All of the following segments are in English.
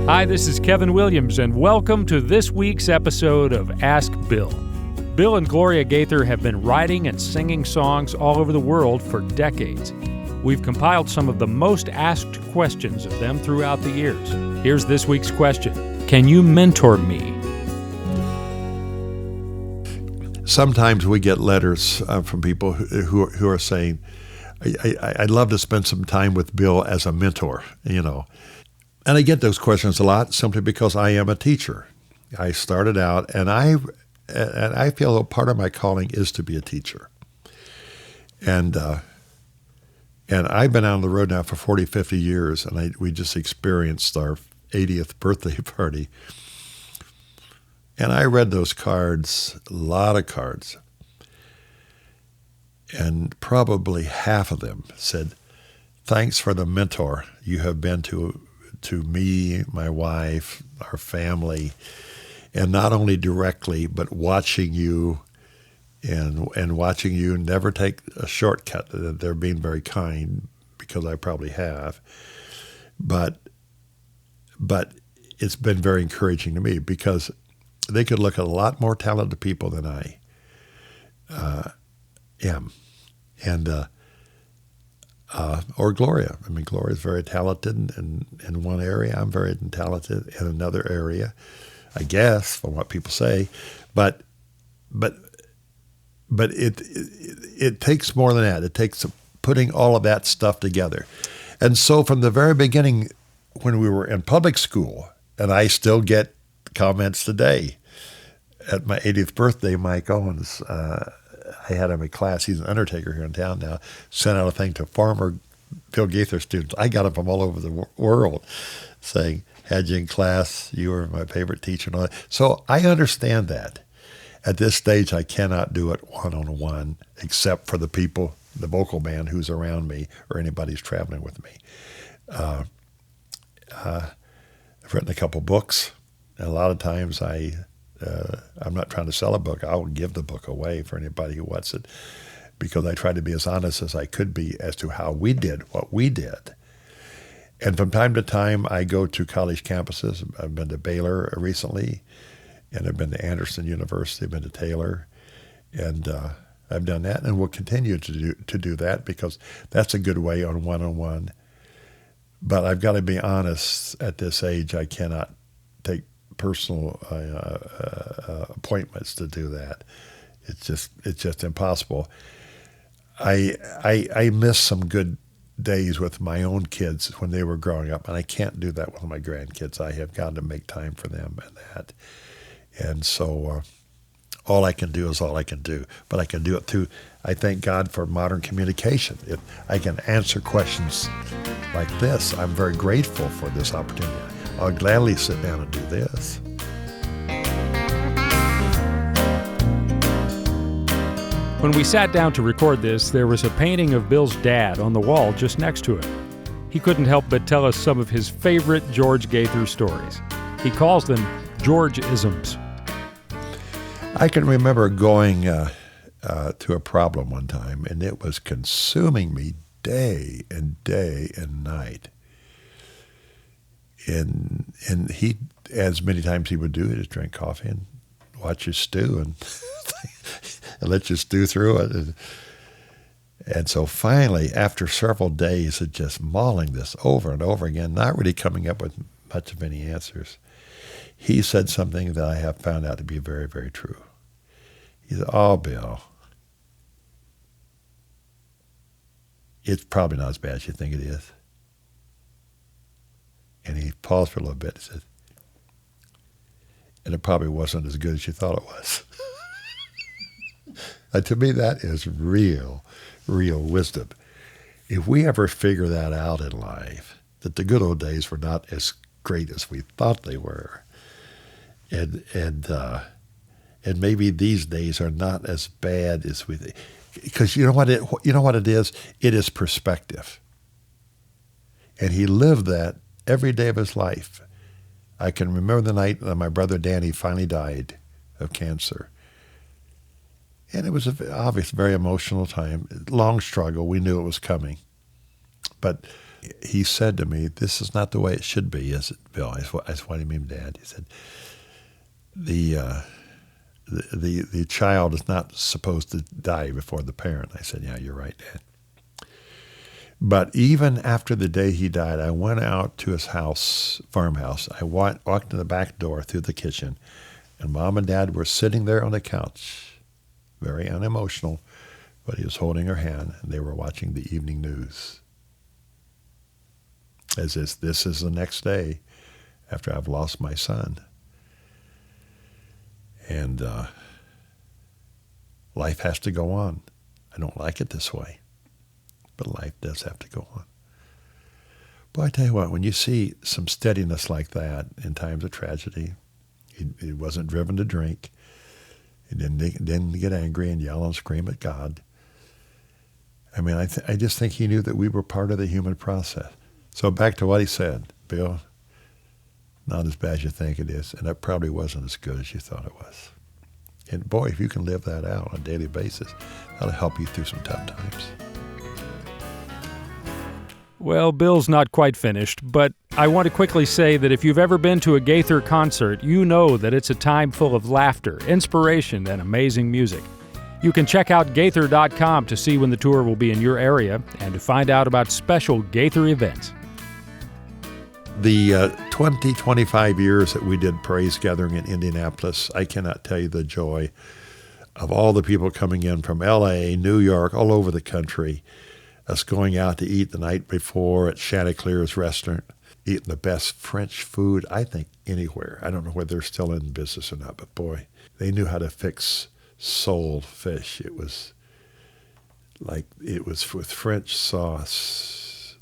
Hi, this is Kevin Williams, and welcome to this week's episode of Ask Bill. Bill and Gloria Gaither have been writing and singing songs all over the world for decades. We've compiled some of the most asked questions of them throughout the years. Here's this week's question. Can you mentor me? Sometimes we get letters from people who are saying, I'd love to spend some time with Bill as a mentor, And I get those questions a lot simply because I am a teacher. I started out, and I feel that part of my calling is to be a teacher. And I've been out on the road now for 40, 50 years, and we just experienced our 80th birthday party. And I read those cards, a lot of cards, and probably half of them said, "Thanks for the mentor you have been to me, my wife, our family, and not only directly, but watching you and watching you never take a shortcut." They're being very kind because I probably have. But it's been very encouraging to me because they could look at a lot more talented people than I am. And or Gloria. I mean, Gloria's very talented in one area. I'm very talented in another area, I guess, from what people say. But it takes more than that. It takes putting all of that stuff together. And so from the very beginning, when we were in public school, and I still get comments today. At my 80th birthday, Mike Owens, I had him in class. He's an undertaker here in town now. Sent out a thing to former Bill Gaither students. I got them from all over the world saying, "Had you in class, you were my favorite teacher." And all that. So I understand that. At this stage, I cannot do it one-on-one except for the people, the vocal band who's around me or anybody who's traveling with me. I've written a couple books. And a lot of times I'm not trying to sell a book. I will give the book away for anybody who wants it because I try to be as honest as I could be as to how we did what we did. And from time to time, I go to college campuses. I've been to Baylor recently, and I've been to Anderson University. I've been to Taylor, and I've done that, and will continue to do that because that's a good way on one-on-one. But I've got to be honest. At this age, I cannot take personal appointments to do that. It's just impossible. I miss some good days with my own kids when they were growing up, and I can't do that with my grandkids. I have got to make time for them and that. And so all I can do is all I can do. But I can do it through, I thank God for modern communication. If I can answer questions like this, I'm very grateful for this opportunity. I'll gladly sit down and do this. When we sat down to record this, there was a painting of Bill's dad on the wall just next to it. He couldn't help but tell us some of his favorite George Gaither stories. He calls them George-isms. I can remember going to a problem one time, and it was consuming me day and night. And he, as many times he would do, he'd just drink coffee and watch you stew and let you stew through it. And so finally, after several days of just mauling this over and over again, not really coming up with much of any answers, he said something that I have found out to be very, very true. He said, "Oh, Bill, it's probably not as bad as you think it is." And he paused for a little bit and said, "And it probably wasn't as good as you thought it was." And to me, that is real wisdom. If we ever figure that out in life, that the good old days were not as great as we thought they were, and maybe these days are not as bad as we think, because you know what it is? It is perspective. And he lived that every day of his life. I can remember the night that my brother Danny finally died of cancer. And it was obviously very emotional time, long struggle. We knew it was coming. But He said to me, "This is not the way it should be, is it, Bill?" I said, "What do you mean, Dad?" He said, the child is not supposed to die before the parent. I said, "Yeah, you're right, Dad." But even after the day he died, I went out to his house, farmhouse. I walked in the back door through the kitchen, and Mom and Dad were sitting there on the couch, very unemotional, but he was holding her hand, and they were watching the evening news. As if this is the next day after I've lost my son. And life has to go on. I don't like it this way, but life does have to go on. But I tell you what, when you see some steadiness like that in times of tragedy, he wasn't driven to drink. He didn't get angry and yell and scream at God. I mean, I just think he knew that we were part of the human process. So back to what he said, Bill, not as bad as you think it is, and it probably wasn't as good as you thought it was. And boy, if you can live that out on a daily basis, that'll help you through some tough times. Well, Bill's not quite finished, but I want to quickly say that if you've ever been to a Gaither concert, you know that it's a time full of laughter, inspiration, and amazing music. You can check out Gaither.com to see when the tour will be in your area and to find out about special Gaither events. The 25 years that we did Praise Gathering in Indianapolis, I cannot tell you the joy of all the people coming in from L.A., New York, all over the country, us going out to eat the night before at Chanticleer's restaurant, eating the best French food, I think, anywhere. I don't know whether they're still in business or not, but boy, they knew how to fix sole fish. It was with French sauce,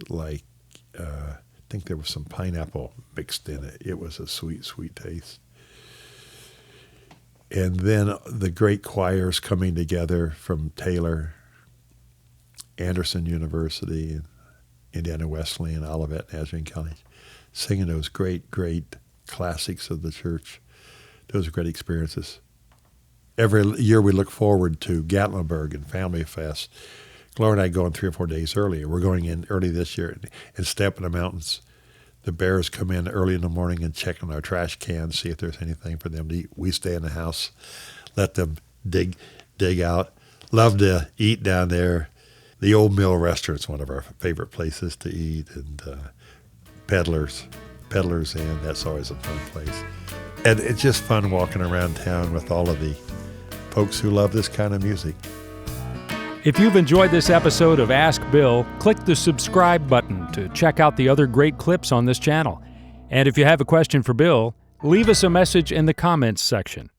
I think there was some pineapple mixed in it. It was a sweet, sweet taste. And then the great choirs coming together from Taylor, Anderson University, and Indiana Wesleyan, Olivet, Nazarene College, singing those great, great classics of the church. Those are great experiences. Every year we look forward to Gatlinburg and Family Fest. Gloria and I going 3 or 4 days earlier. We're going in early this year and step in the mountains. The bears come in early in the morning and check on our trash cans, see if there's anything for them to eat. We stay in the house, let them dig out. Love to eat down there. The Old Mill Restaurant's one of our favorite places to eat, and Peddler's Inn, that's always a fun place. And it's just fun walking around town with all of the folks who love this kind of music. If you've enjoyed this episode of Ask Bill, click the subscribe button to check out the other great clips on this channel. And if you have a question for Bill, leave us a message in the comments section.